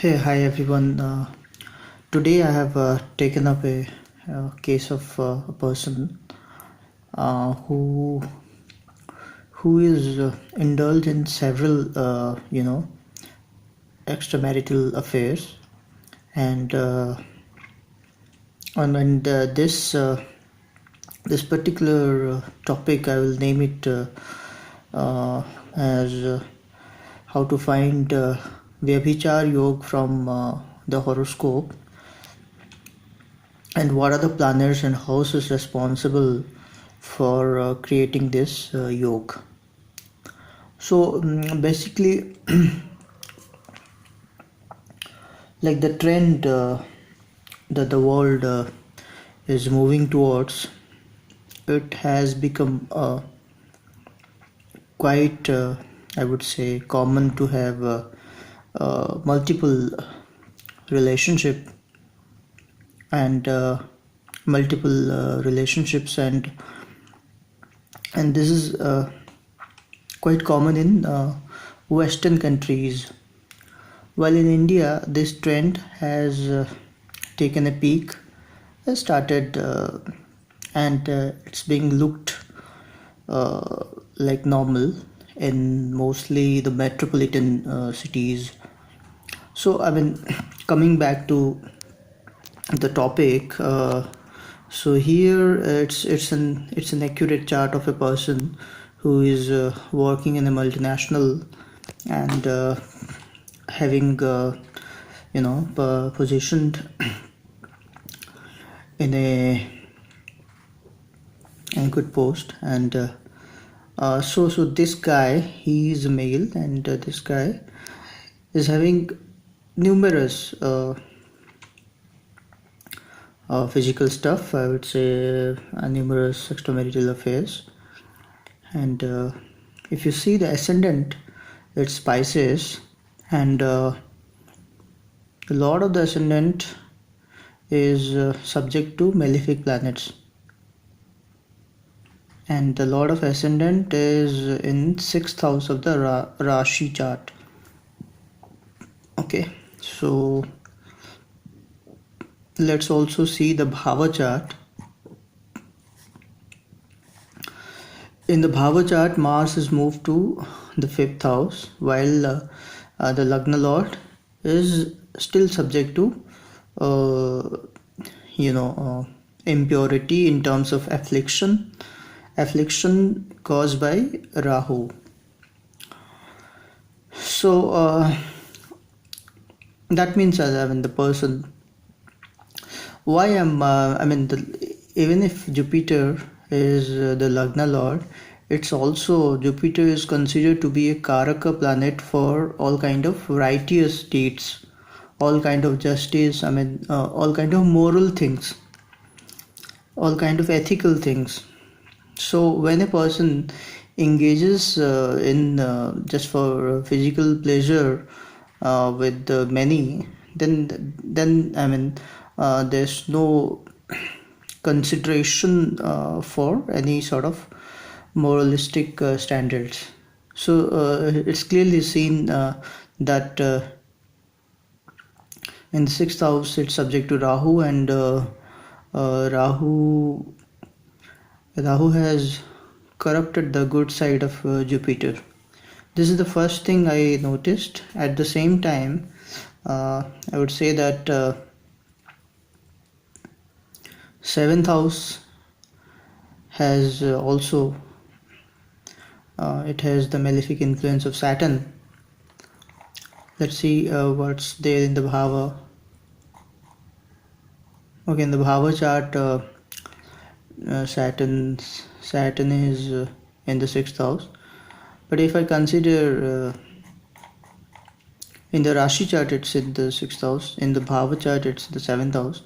Hey, hi everyone. Today I have taken up a case of a person who is indulged in several extramarital affairs, and this particular topic I will name it as how to find Vyabhichar Yog from the horoscope, and what are the planets and houses responsible for creating this yoga. So basically, like the trend that the world is moving towards, it has become quite, I would say, common to have multiple relationship and multiple relationships, and this is quite common in Western countries. While in India, this trend has taken a peak, has started, and it's being looked like normal in mostly the metropolitan cities. So, I mean, coming back to the topic, so here it's an accurate chart of a person who is working in a multinational and having positioned in a good post, and so this guy, he is a male, and this guy is having numerous physical stuff, I would say, numerous extramarital affairs. And if you see the ascendant, it's Pisces, and the lord of the ascendant is subject to malefic planets, and the lord of ascendant is in 6th house of the Rashi chart. Okay, so let's also see the Bhava chart. In the Bhava chart, Mars is moved to the 5th house, while the Lagna Lord is still subject to impurity in terms of affliction caused by Rahu. So that means, the person, why even if Jupiter is the Lagna Lord, it's also, Jupiter is considered to be a Karaka planet for all kind of righteous deeds, all kind of justice, all kind of moral things, all kind of ethical things. So when a person engages in just for physical pleasure with many, then there's no consideration for any sort of moralistic standards. So it's clearly seen that in the 6th house it's subject to Rahu, and Rahu has corrupted the good side of Jupiter. This is the first thing I noticed. At the same time, I would say that 7th house has also it has the malefic influence of Saturn. Let's see what's there in the Bhava. Okay, in the Bhava chart, Saturn is in the 6th house, but if I consider in the Rashi chart, it's in the 6th house. In the Bhava chart, it's the 7th house.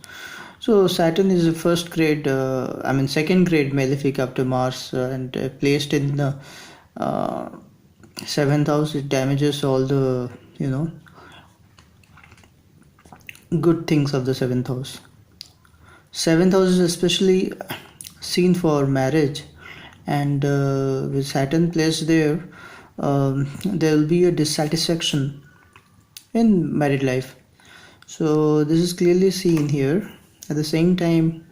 So Saturn is a second grade malefic after Mars, and placed in the 7th house, it damages all the good things of the 7th house. 7th house is especially seen for marriage, and with Saturn placed there, there will be a dissatisfaction in married life. So this is clearly seen here. At the same time,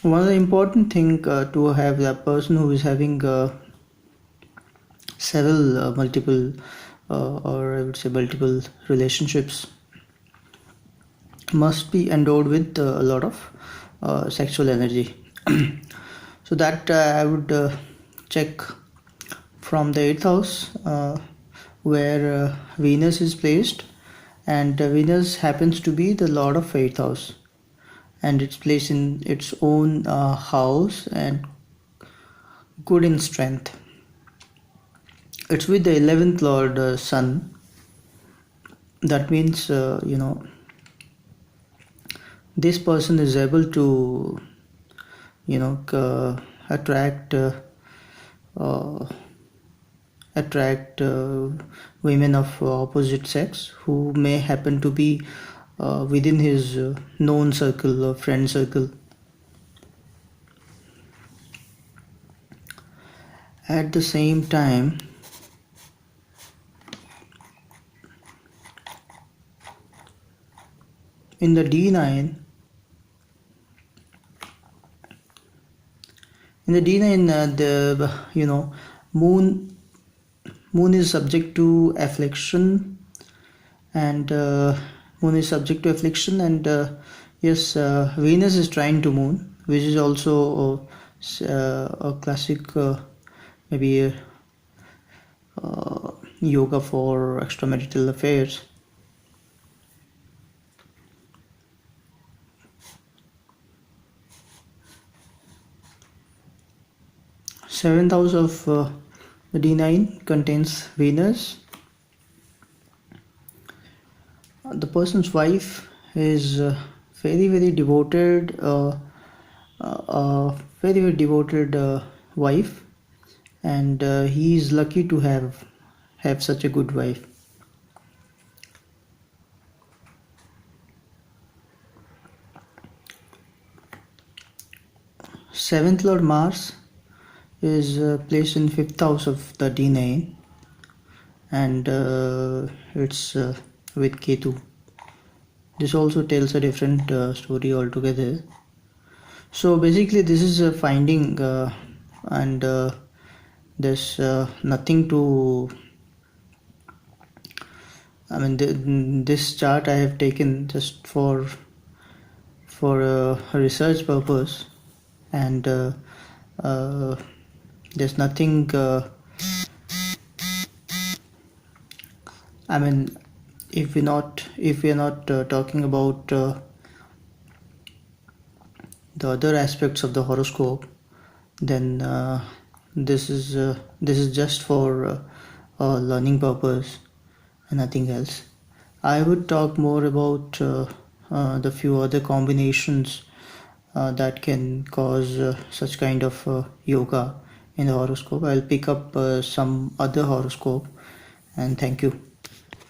one of the important thing to have that person who is having several multiple or I would say multiple relationships must be endowed with a lot of sexual energy. So that I would check from the 8th house where Venus is placed, and Venus happens to be the lord of 8th house, and it's placed in its own house and good in strength. It's with the 11th lord sun. That means this person is able to attract uh, women of opposite sex who may happen to be within his known circle or friend circle. At the same time, in the D9, the moon is subject to affliction, and yes, Venus is trying to moon, which is also a classic maybe yoga for extramarital affairs. Seventh house of the D9 contains Venus. The person's wife is very devoted, very devoted wife, and he is lucky to have such a good wife. Seventh Lord Mars is placed in 5th house of the D9, and it's with Ketu. This also tells a different story altogether. So basically this is a finding, and there's nothing to, I mean, this chart I have taken just for a research purpose, and there's nothing I mean, if we're not talking about the other aspects of the horoscope, then this is just for learning purpose and nothing else. I would talk more about the few other combinations that can cause such kind of yoga in the horoscope. I'll pick up some other horoscope, and thank you.